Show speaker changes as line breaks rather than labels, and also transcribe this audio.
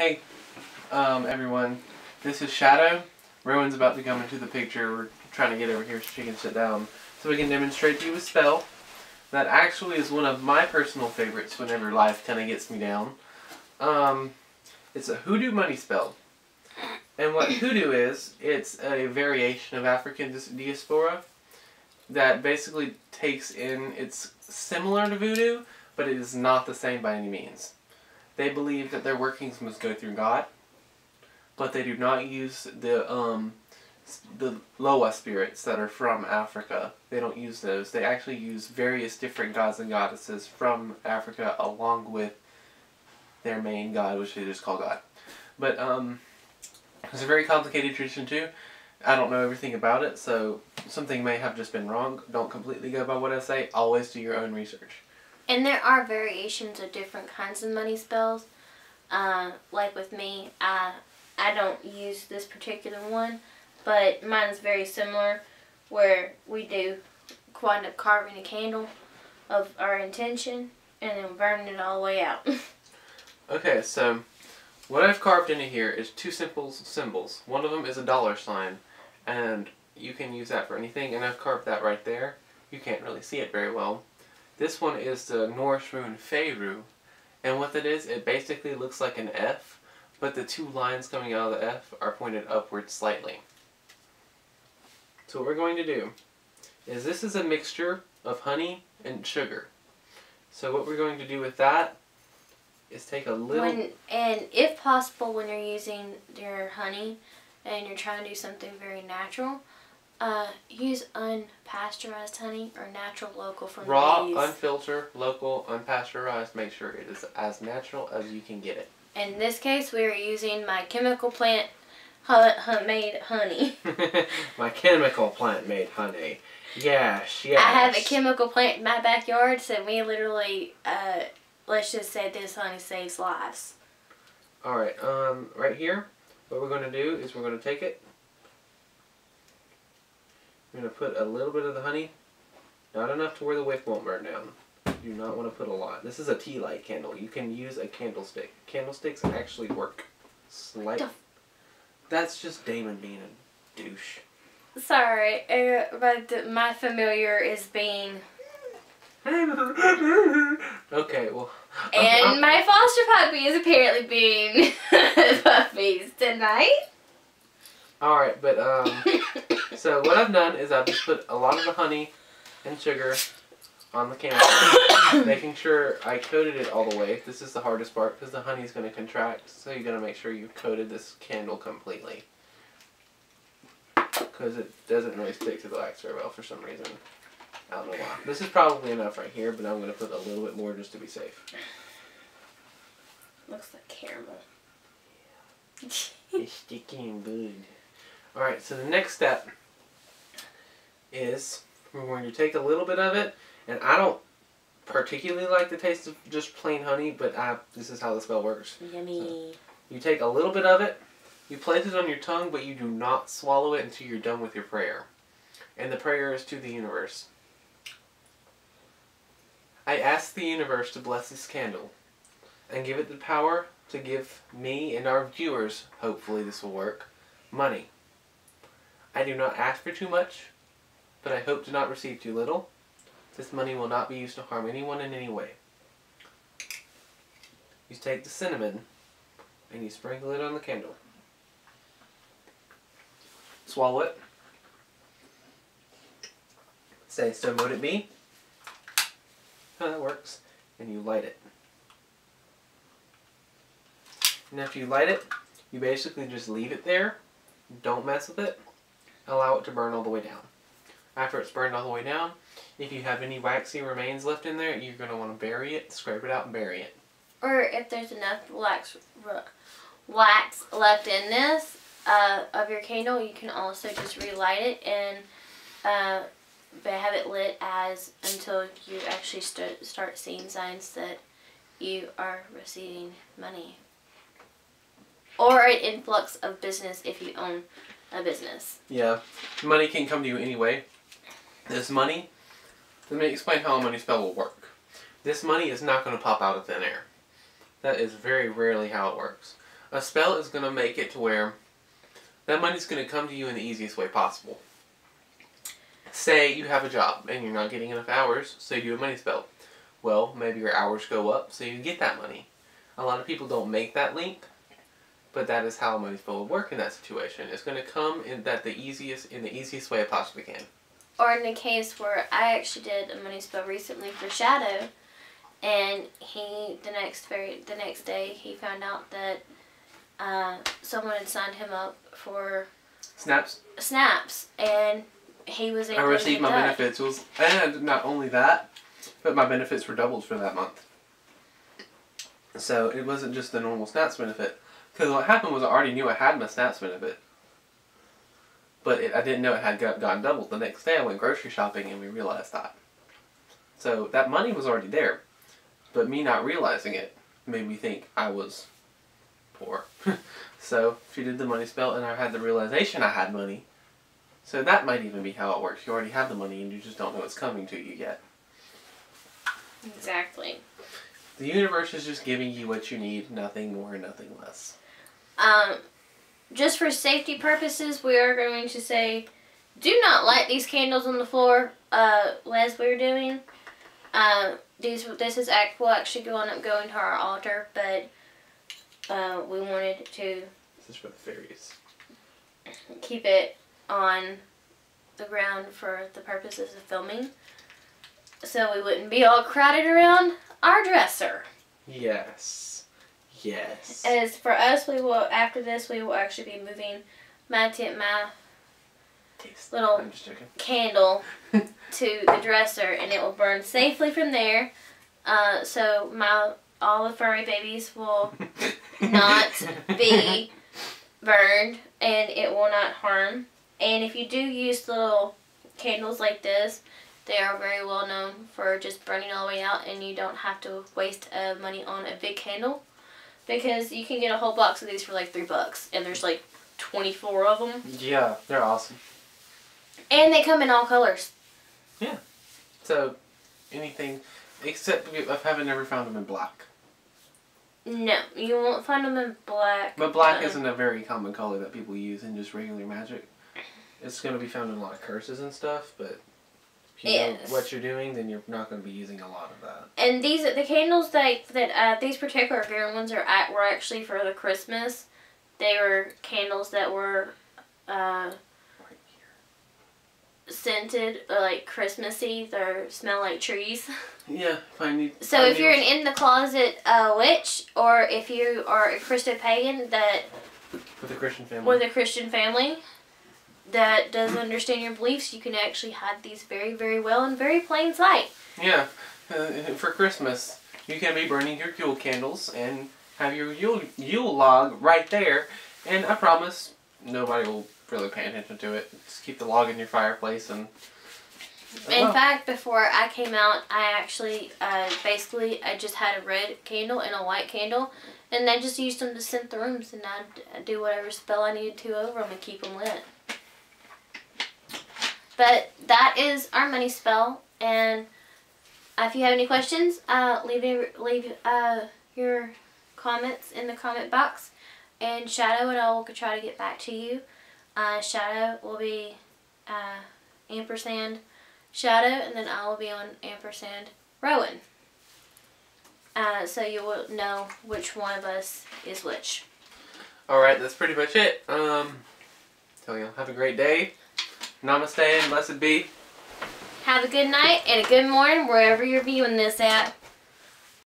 Hey, everyone. This is Shadow. Rowan's about to come into the picture. We're trying to get over here so she can sit down so we can demonstrate to you a spell that actually is one of my personal favorites whenever life kind of gets me down. It's a hoodoo money spell. And what hoodoo is, it's a variation of African diaspora that basically takes in, it's similar to voodoo, but it is not the same by any means. They believe that their workings must go through God, but they do not use the Loa spirits that are from Africa. They don't use those. They actually use various different gods and goddesses from Africa along with their main god, which they just call God. But it's a very complicated tradition too. I don't know everything about it, so something may have just been wrong. Don't completely go by what I say. Always do your own research.
And there are variations of different kinds of money spells. Like with me, I don't use this particular one, but mine is very similar, where we do wind up carving a candle of our intention and then burning it all the way out.
Okay, so what I've carved into here is two simple symbols. One of them is a $, and you can use that for anything, and I've carved that right there. You can't really see it very well. This one is the Norse rune Feyru, and what that is, it basically looks like an F, but the two lines coming out of the F are pointed upward slightly. So what we're going to do is, this is a mixture of honey and sugar. So what we're going to do with that is take a little...
And if possible, when you're using your honey and you're trying to do something very natural, use unpasteurized honey or natural local from
raw,
bees.
unfiltered, local, unpasteurized. Make sure it is as natural as you can get it.
In this case, we are using my chemical plant made honey.
My chemical plant made honey. Yes, yes.
I have a chemical plant in my backyard, so we literally, let's just say this honey saves lives.
Alright, right here, what we're going to do is we're going to take it. We're going to put a little bit of the honey, not enough to where the wick won't burn down. You do not want to put a lot. This is a tea light candle. You can use a candlestick. Candlesticks actually work. That's just Damon being a douche.
Sorry, but my familiar is being...
Okay, well...
And my foster puppy is apparently being puppies tonight.
Alright, but, so what I've done is I've just put a lot of the honey and sugar on the candle, making sure I coated it all the way. This is the hardest part because the honey is going to contract, so you got to make sure you've coated this candle completely. Because it doesn't really stick to the wax very well for some reason. I don't know why. This is probably enough right here, but I'm going to put a little bit more just to be safe.
Looks like caramel.
It's sticky and good. Alright, so the next step is we're going to take a little bit of it, and I don't particularly like the taste of just plain honey, but this is how the spell works.
Yummy.
So you take a little bit of it, you place it on your tongue, but you do not swallow it until you're done with your prayer. And the prayer is to the universe. I ask the universe to bless this candle and give it the power to give me and our viewers, hopefully this will work, money. I do not ask for too much, but I hope to not receive too little. This money will not be used to harm anyone in any way. You take the cinnamon and you sprinkle it on the candle. Swallow it. Say, so mote it be. That works. And you light it. And after you light it, you basically just leave it there. Don't mess with it. Allow it to burn all the way down. After it's burned all the way down, if you have any waxy remains left in there, you're going to want to bury it, scrape it out and bury it.
Or if there's enough wax left in this of your candle, you can also just relight it and have it lit until you actually start seeing signs that you are receiving money. Or an influx of business if you own a business.
Yeah, money can come to you anyway. This money, let me explain how a money spell will work. This money is not going to pop out of thin air. That is very rarely how it works. A spell is going to make it to where that money's going to come to you in the easiest way possible. Say you have a job and you're not getting enough hours, so you do a money spell. Well, maybe your hours go up, so you get that money. A lot of people don't make that link, but that is how a money spell would work in that situation. It's going to come in the easiest way it possibly can.
Or in the case where I actually did a money spell recently for Shadow, and the next day he found out that someone had signed him up for
Snaps,
and he was able
I
to
received
get
my
that.
benefits, and not only that, but my benefits were doubled for that month. So it wasn't just the normal Snaps benefit. Because what happened was I already knew I had my Snaps benefit. But I didn't know it had gotten doubled. The next day I went grocery shopping and we realized that. So that money was already there. But me not realizing it made me think I was poor. So she did the money spell and I had the realization I had money. So that might even be how it works. You already have the money and you just don't know it's coming to you yet.
Exactly.
The universe is just giving you what you need, nothing more, nothing less.
Just for safety purposes, we are going to say, do not light these candles on the floor, as we're doing. We'll actually go into our altar, but we wanted to
This is for the fairies.
keep it on the ground for the purposes of filming, so we wouldn't be all crowded around our dresser.
Yes. Yes.
As for us, after this we will actually be moving my little
I'm just joking.
candle to the dresser, and it will burn safely from there. So all the furry babies will not be burned, and it will not harm. And if you do use little candles like this, they are very well known for just burning all the way out, and you don't have to waste money on a big candle, because you can get a whole box of these for like $3, and there's like 24 of them.
Yeah, they're awesome.
And they come in all colors.
Yeah. So, anything, except I haven't never found them in black.
No, you won't find them in black.
But black isn't a very common color that people use in just regular magic. It's going to be found in a lot of curses and stuff, but if you know what you're doing, then you're not going to be using a lot of that. And
the candles that these particular green ones were actually for the Christmas. They were candles that were scented, like Christmassy. They smell like trees.
Yeah,
So if you're an in the closet witch, or if you are a Christo pagan
with a Christian family, that does understand your beliefs, you can actually hide these very, very well in very plain sight. Yeah, for Christmas, you can be burning your Yule candles and have your Yule log right there, and I promise nobody will really pay attention to it. Just keep the log in your fireplace and...
In fact, before I came out, I actually, I just had a red candle and a white candle, and I just used them to scent the rooms, and I'd do whatever spell I needed to over them and keep them lit. But that is our money spell, and if you have any questions, leave your comments in the comment box, and Shadow and I will try to get back to you. Shadow will be ampersand Shadow, and then I will be on ampersand Rowan. So you will know which one of us is which. Alright, that's pretty much it. So y'all have a great day. Namaste and blessed be. Have a good night and a good morning wherever you're viewing this at.